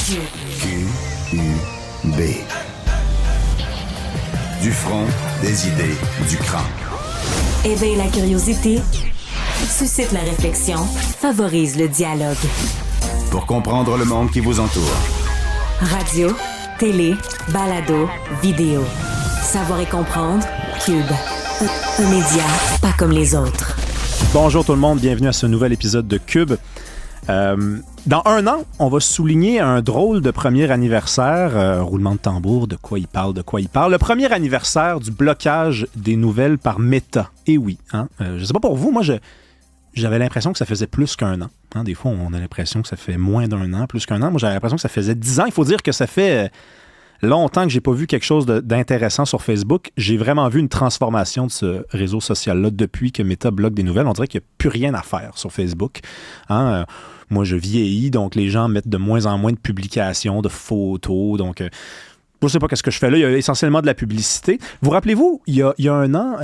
Q-U-B. Du front, des idées, du cran. Éveille la curiosité, suscite la réflexion, favorise le dialogue. Pour comprendre le monde qui vous entoure. Radio, télé, balado, vidéo. Savoir et comprendre, Cube. Un média pas comme les autres. Bonjour tout le monde, bienvenue à ce nouvel épisode de Cube. Dans un an, on va souligner un drôle de premier anniversaire. Roulement de tambour, de quoi il parle. Le premier anniversaire du blocage des nouvelles par Meta. Et oui, je sais pas pour vous, moi j'avais l'impression que ça faisait plus qu'un an. Des fois, on a l'impression que ça fait moins d'un an, plus qu'un an. Moi, j'avais l'impression que ça faisait 10 ans. Il faut dire que ça fait longtemps que j'ai pas vu quelque chose d'intéressant sur Facebook. J'ai vraiment vu une transformation de ce réseau social-là depuis que Meta bloque des nouvelles. On dirait qu'il n'y a plus rien à faire sur Facebook. Moi, je vieillis, donc les gens mettent de moins en moins de publications, de photos. Donc, je ne sais pas ce que je fais là. Il y a essentiellement de la publicité. Vous rappelez-vous, il y a un an,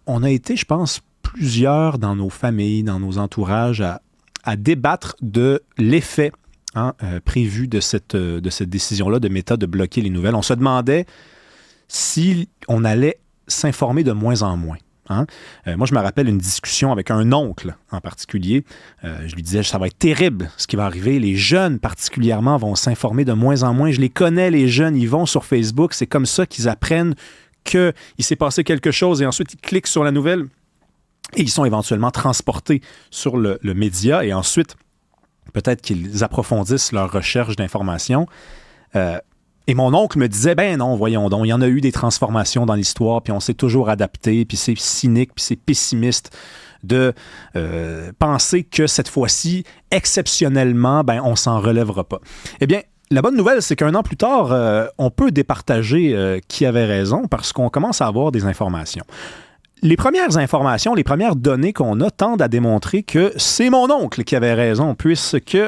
on a été, je pense, plusieurs dans nos familles, dans nos entourages, à débattre de l'effet prévu de cette décision-là de Meta de bloquer les nouvelles. On se demandait si on allait s'informer de moins en moins. Moi, je me rappelle une discussion avec un oncle en particulier. Je lui disais, ça va être terrible ce qui va arriver. Les jeunes, particulièrement, vont s'informer de moins en moins. Je les connais, les jeunes, ils vont sur Facebook. C'est comme ça qu'ils apprennent qu'il s'est passé quelque chose et ensuite, ils cliquent sur la nouvelle et ils sont éventuellement transportés sur le média et ensuite, peut-être qu'ils approfondissent leur recherche d'informations. Et mon oncle me disait, ben non, voyons donc, il y en a eu des transformations dans l'histoire, puis on s'est toujours adapté, puis c'est cynique, puis c'est pessimiste de penser que cette fois-ci, exceptionnellement, on s'en relèvera pas. Eh bien, la bonne nouvelle, c'est qu'un an plus tard, on peut départager qui avait raison parce qu'on commence à avoir des informations. Les premières informations, les premières données qu'on a tendent à démontrer que c'est mon oncle qui avait raison, puisque...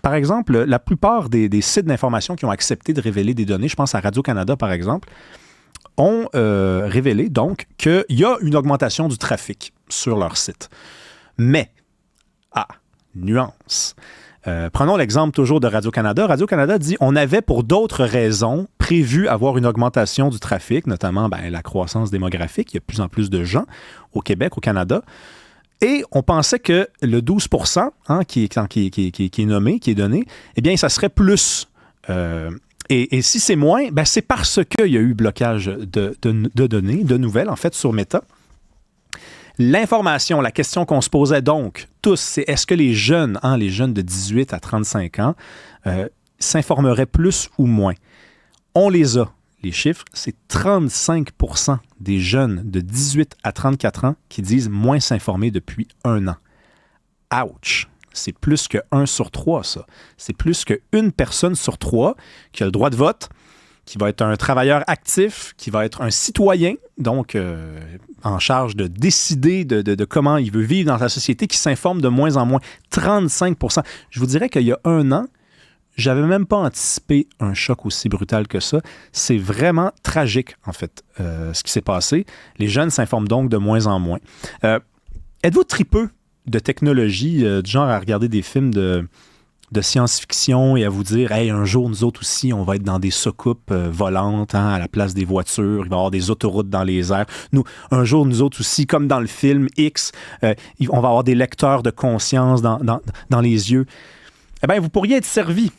par exemple, la plupart des sites d'information qui ont accepté de révéler des données, je pense à Radio-Canada par exemple, ont révélé donc qu'il y a une augmentation du trafic sur leur site. Mais, nuance. Prenons l'exemple toujours de Radio-Canada. Radio-Canada dit on avait pour d'autres raisons prévu avoir une augmentation du trafic, notamment la croissance démographique. Il y a de plus en plus de gens au Québec, au Canada. Et on pensait que le 12% qui est nommé, qui est donné, eh bien, ça serait plus. Et si c'est moins, c'est parce qu'il y a eu blocage de données, de nouvelles, en fait, sur Meta. L'information, la question qu'on se posait donc, tous, c'est est-ce que les jeunes de 18 à 35 ans, s'informeraient plus ou moins? On les a. Les chiffres, c'est 35% des jeunes de 18 à 34 ans qui disent moins s'informer depuis un an. Ouch! C'est plus que 1 sur 3, ça. C'est plus qu'une personne sur 3 qui a le droit de vote, qui va être un travailleur actif, qui va être un citoyen, donc en charge de décider de comment il veut vivre dans la société, qui s'informe de moins en moins. 35%. Je vous dirais qu'il y a un an, j'avais même pas anticipé un choc aussi brutal que ça. C'est vraiment tragique, en fait, ce qui s'est passé. Les jeunes s'informent donc de moins en moins. Êtes-vous tripeux de technologie, du genre à regarder des films de science-fiction et à vous dire « Hey, un jour, nous autres aussi, on va être dans des soucoupes volantes à la place des voitures. Il va y avoir des autoroutes dans les airs. Un jour, nous autres aussi, comme dans le film X, on va avoir des lecteurs de conscience dans les yeux. » Eh bien, vous pourriez être servi.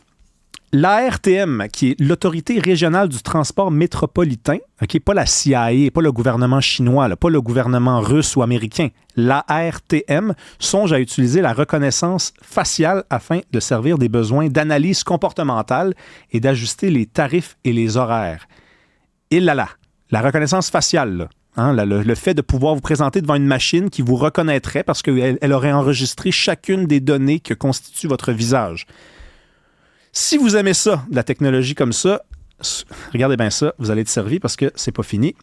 L'ARTM, qui est l'Autorité régionale du transport métropolitain, pas la CIA, pas le gouvernement chinois, pas le gouvernement russe ou américain, l'ARTM songe à utiliser la reconnaissance faciale afin de servir des besoins d'analyse comportementale et d'ajuster les tarifs et les horaires. Et la reconnaissance faciale, le fait de pouvoir vous présenter devant une machine qui vous reconnaîtrait parce qu'elle aurait enregistré chacune des données que constitue votre visage. Si vous aimez ça, de la technologie comme ça, regardez bien ça, vous allez être servi parce que c'est pas fini.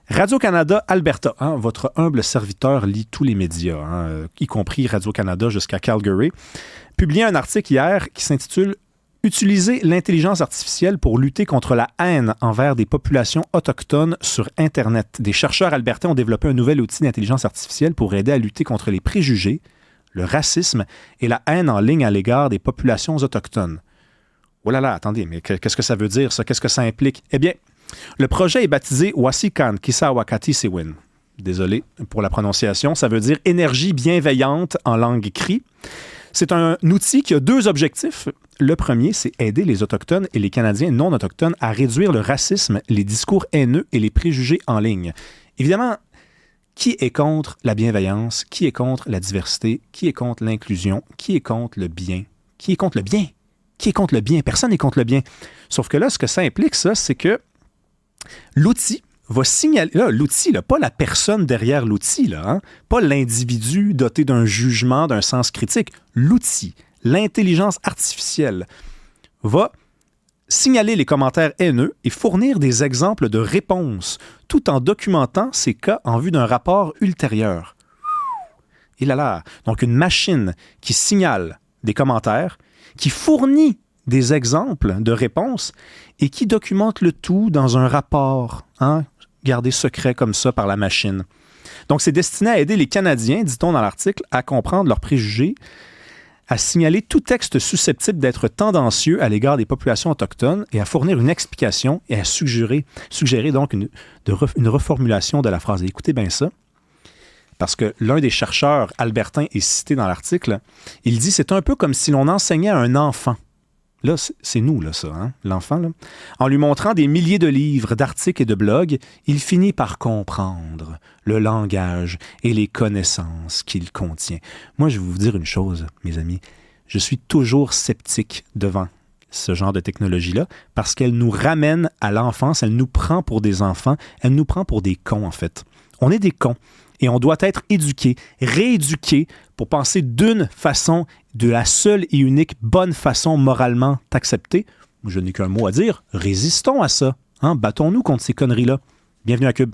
Radio-Canada Alberta, votre humble serviteur lit tous les médias, y compris Radio-Canada jusqu'à Calgary, publiait un article hier qui s'intitule « Utiliser l'intelligence artificielle pour lutter contre la haine envers des populations autochtones sur Internet ». Des chercheurs albertains ont développé un nouvel outil d'intelligence artificielle pour aider à lutter contre les préjugés, le racisme et la haine en ligne à l'égard des populations autochtones. Oh là là, attendez, mais qu'est-ce que ça veut dire, ça? Qu'est-ce que ça implique? Eh bien, le projet est baptisé Wasikan Kisawakati Sewin. Désolé pour la prononciation. Ça veut dire énergie bienveillante en langue cri. C'est un outil qui a 2 objectifs. Le premier, c'est aider les Autochtones et les Canadiens non autochtones à réduire le racisme, les discours haineux et les préjugés en ligne. Évidemment, qui est contre la bienveillance? Qui est contre la diversité? Qui est contre l'inclusion? Qui est contre le bien? Qui est contre le bien? Qui est contre le bien? Personne n'est contre le bien. Sauf que là, ce que ça implique, ça, c'est que l'outil va signaler... Là, l'outil, là, pas la personne derrière l'outil, là, hein? Pas l'individu doté d'un jugement, d'un sens critique. L'outil, l'intelligence artificielle, va signaler les commentaires haineux et fournir des exemples de réponses, tout en documentant ces cas en vue d'un rapport ultérieur. Et là là, donc une machine qui signale des commentaires, qui fournit des exemples de réponses et qui documente le tout dans un rapport, hein, gardé secret comme ça par la machine. Donc, c'est destiné à aider les Canadiens, dit-on dans l'article, à comprendre leurs préjugés, à signaler tout texte susceptible d'être tendancieux à l'égard des populations autochtones et à fournir une explication et à suggérer donc une reformulation de la phrase. Et écoutez bien ça, parce que l'un des chercheurs, Albertin, est cité dans l'article. Il dit « C'est un peu comme si l'on enseignait à un enfant. » Là, c'est nous, là, ça, hein, l'enfant, là. En lui montrant des milliers de livres, d'articles et de blogs, il finit par comprendre le langage et les connaissances qu'il contient. Moi, je vais vous dire une chose, mes amis. Je suis toujours sceptique devant ce genre de technologie-là parce qu'elle nous ramène à l'enfance, elle nous prend pour des enfants, elle nous prend pour des cons, en fait. On est des cons. Et on doit être éduqué, rééduqué pour penser d'une façon, de la seule et unique bonne façon moralement acceptée. Je n'ai qu'un mot à dire, résistons à ça. Hein? Battons-nous contre ces conneries-là. Bienvenue à Cube.